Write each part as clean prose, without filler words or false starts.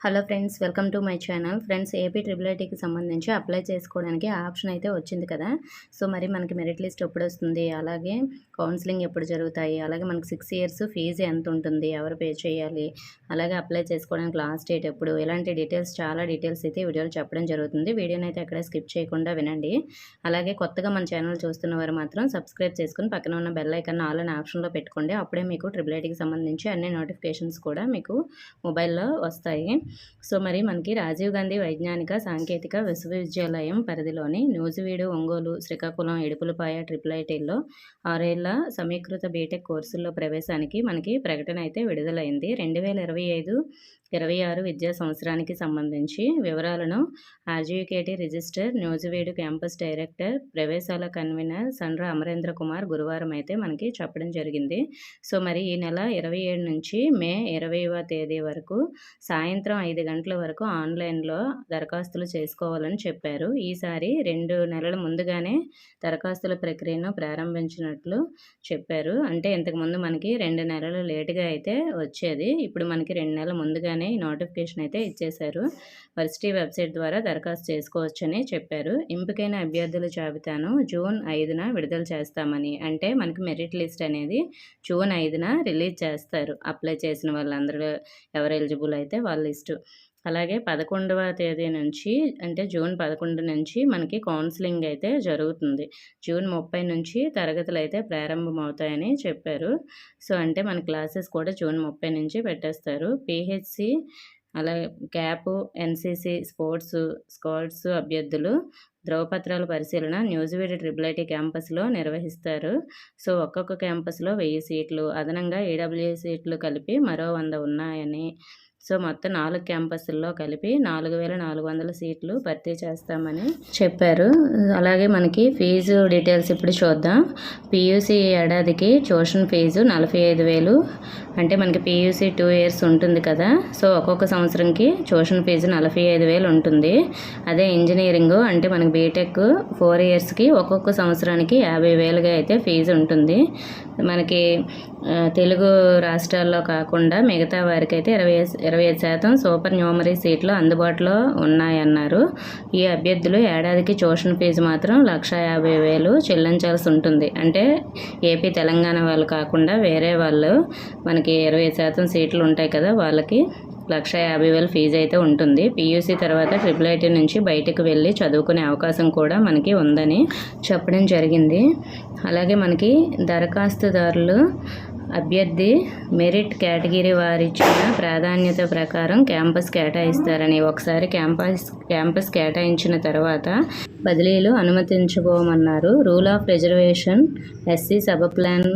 Hello friends, welcome to my channel. Friends, AP triple ఐటీకి సంబంధించి apply చేసుకోవడానికి option అయితే వచ్చింది కదా. సో మరి మనకి మెరిట్ లిస్ట్ ఎప్పుడు వస్తుంది, అలాగే కౌన్సిలింగ్ ఎప్పుడు జరుగుతాయి, అలాగే మనకి 6 ఇయర్స్ ఫీజు ఎంత ఉంటుంది, ఎవరు పే చేయాలి, అలాగే అప్లై చేసుకోవడానికి లాస్ట్ డేట్ ఎప్పుడు, ఇలాంటి డీటెయిల్స్ చాలా డీటెయిల్స్ అయితే వీడియోలో చెప్పడం జరుగుతుంది. వీడియోని అయితే ఎక్కడ స్కిప్ చేయకుండా వినండి. అలాగే కొత్తగా మన ఛానల్ చూస్తున్న వారు మాత్రం సబ్స్క్రైబ్ చేసుకుని పక్కన ఉన్న బెల్ ఐకాన్ ఆల్ అనే ఆప్షన్లో పెట్టుకోండి. అప్పుడే మీకు ట్రిపుల్ ఐటీకి సంబంధించి అన్ని నోటిఫికేషన్స్ కూడా మీకు మొబైల్లో వస్తాయి. సో మరి మనకి రాజీవ్ గాంధీ వైజ్ఞానిక సాంకేతిక విశ్వవిద్యాలయం పరిధిలోని నూజివీడు, ఒంగోలు, శ్రీకాకుళం, ఇడుపులపాయ ట్రిపుల్ ఐటీల్లో 6 ఏళ్ల సమీకృత బీటెక్ కోర్సుల్లో ప్రవేశానికి మనకి ప్రకటన అయితే విడుదలైంది. 2025-26 విద్యా సంవత్సరానికి సంబంధించి వివరాలను RGKT registrar, Nuzvid campus director, ప్రవేశాల కన్వీనర్ సండ్ర అమరేంద్ర కుమార్ గురువారం అయితే మనకి చెప్పడం జరిగింది. సో మరి ఈ నెల 27 నుంచి మే 20వ తేదీ వరకు సాయంత్రం 5 గంటల వరకు ఆన్లైన్లో దరఖాస్తులు చేసుకోవాలని చెప్పారు. ఈసారి 2 నెలల ముందుగానే దరఖాస్తుల ప్రక్రియను ప్రారంభించినట్లు చెప్పారు. అంటే ఇంతకుముందు మనకి 2 నెలలు లేటుగా అయితే వచ్చేది, ఇప్పుడు మనకి 2 నెలల ముందుగానే నోటిఫికేషన్ అయితే ఇచ్చేశారు. వర్సిటీ వెబ్సైట్ ద్వారా దరఖాస్తు చేసుకోవచ్చని చెప్పారు. ఎంపికైన అభ్యర్థుల జాబితాను జూన్ 5న విడుదల చేస్తామని, అంటే మనకి మెరిట్ లిస్ట్ అనేది జూన్ 5న రిలీజ్ చేస్తారు. అప్లై చేసిన వాళ్ళందరూ ఎవరు ఎలిజిబుల్ అయితే వాళ్ళ లిస్టు. అలాగే 11వ తేదీ నుంచి, అంటే జూన్ 11 నుంచి మనకి కౌన్సిలింగ్ అయితే జరుగుతుంది. జూన్ 30 నుంచి తరగతులు అయితే ప్రారంభమవుతాయని చెప్పారు. సో అంటే మన క్లాసెస్ కూడా జూన్ 30 నుంచి పెట్టేస్తారు. పిహెచ్సి, అలాగే క్యాప్, ఎన్సీసీ, స్కౌట్స్ అభ్యర్థులు ధ్రువపత్రాల పరిశీలన న్యూజివీడు ట్రిపుల్ ఐటీ క్యాంపస్లో నిర్వహిస్తారు. సో ఒక్కొక్క క్యాంపస్లో 1000 సీట్లు, అదనంగా ఈడబ్ల్యూఏ సీట్లు కలిపి మరో 100 ఉన్నాయని, సో మొత్తం 4 క్యాంపస్ల్లో కలిపి 4400 సీట్లు భర్తీ చేస్తామని చెప్పారు. అలాగే మనకి ఫీజు డీటెయిల్స్ ఇప్పుడు చూద్దాం. పీయూసీ ఏడాదికి ట్యూషన్ ఫీజు 45,000, అంటే మనకి పీయూసీ 2 ఇయర్స్ ఉంటుంది కదా. సో ఒక్కొక్క సంవత్సరంకి ట్యూషన్ ఫీజు 45,000 ఉంటుంది. అదే ఇంజనీరింగ్ అంటే మనకి బీటెక్ 4 ఇయర్స్కి ఒక్కొక్క సంవత్సరానికి 50,000గా అయితే ఫీజు ఉంటుంది. మనకి తెలుగు రాష్ట్రాల్లో కాకుండా మిగతా వారికి అయితే 25% సూపర్ న్యూమరీ సీట్లు అందుబాటులో ఉన్నాయన్నారు. ఈ అభ్యర్థులు ఏడాదికి ట్యూషన్ ఫీజు మాత్రం 1,50,000 చెల్లించాల్సి ఉంటుంది. అంటే ఏపీ, తెలంగాణ వాళ్ళు కాకుండా వేరే వాళ్ళు మనకి 25% సీట్లు ఉంటాయి కదా, వాళ్ళకి 1,50,000 ఫీజు అయితే ఉంటుంది. పీయూసీ తర్వాత ట్రిపుల్ ఐటీ నుంచి బయటకు వెళ్ళి చదువుకునే అవకాశం కూడా మనకి ఉందని చెప్పడం జరిగింది. అలాగే మనకి దరఖాస్తుదారులు అభ్యర్థి మెరిట్ కేటగిరీ వారిచ్చిన ప్రాధాన్యత ప్రకారం క్యాంపస్ కేటాయిస్తారని, ఒకసారి క్యాంపస్ కేటాయించిన తర్వాత బదిలీలు అనుమతించుకోమన్నారు. Rule of reservation, SC sub plan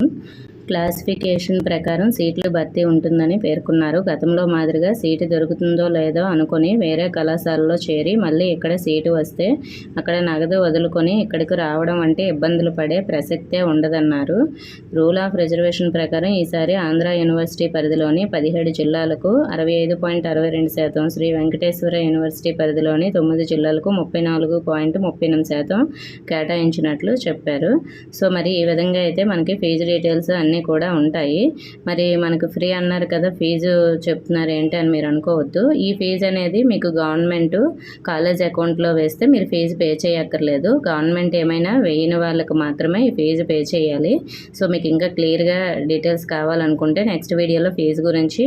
classification ప్రకారం సీట్లు భర్తీ ఉంటుందని పేర్కొన్నారు. గతంలో మాదిరిగా సీటు దొరుకుతుందో లేదో అనుకుని వేరే కళాశాలలో చేరి మళ్ళీ ఇక్కడ సీటు వస్తే అక్కడ నగదు వదులుకొని ఇక్కడికి రావడం వంటి ఇబ్బందులు పడే ప్రసక్తే ఉండదన్నారు. రూల్ ఆఫ్ రిజర్వేషన్ ప్రకారం ఈసారి ఆంధ్ర యూనివర్సిటీ పరిధిలోని 17 జిల్లాలకు 65.62%, శ్రీ వెంకటేశ్వర యూనివర్సిటీ పరిధిలోని 9 జిల్లాలకు 34.38% కేటాయించినట్లు చెప్పారు. సో మరి ఈ విధంగా అయితే మనకి ఫీజు డీటెయిల్స్ అన్నీ కూడా ఉంటాయి. మరి మనకు ఫ్రీ అన్నారు కదా, ఫీజు చెప్తున్నారు ఏంటి అని మీరు అనుకోవద్దు. ఈ ఫీజు అనేది మీకు గవర్నమెంట్ కాలేజ్ అకౌంట్లో వేస్తే మీరు ఫీజు పే చేయక్కర్లేదు. గవర్నమెంట్ ఏమైనా వేయని వాళ్ళకి మాత్రమే ఈ ఫీజు పే చేయాలి. సో మీకు ఇంకా క్లియర్గా డీటెయిల్స్ కావాలనుకుంటే నెక్స్ట్ వీడియోలో ఫీజు గురించి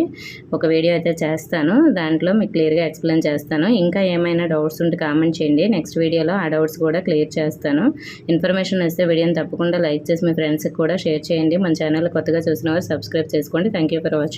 ఒక వీడియో అయితే చేస్తాను, దాంట్లో మీకు క్లియర్గా ఎక్స్ప్లెయిన్ చేస్తాను. ఇంకా ఏమైనా డౌట్స్ ఉంటే కామెంట్ చేయండి, నెక్స్ట్ వీడియోలో ఆ డౌట్స్ కూడా క్లియర్ చేస్తాను. ఇన్ఫర్మేషన్ వస్తే వీడియోని తప్పకుండా లైక్ చేసి మీ ఫ్రెండ్స్కి కూడా షేర్ చేయండి. మన ఛానల్ కొత్తగా చూసిన వారు సబ్స్క్రైబ్ చేసుకోండి. Thank you for watching.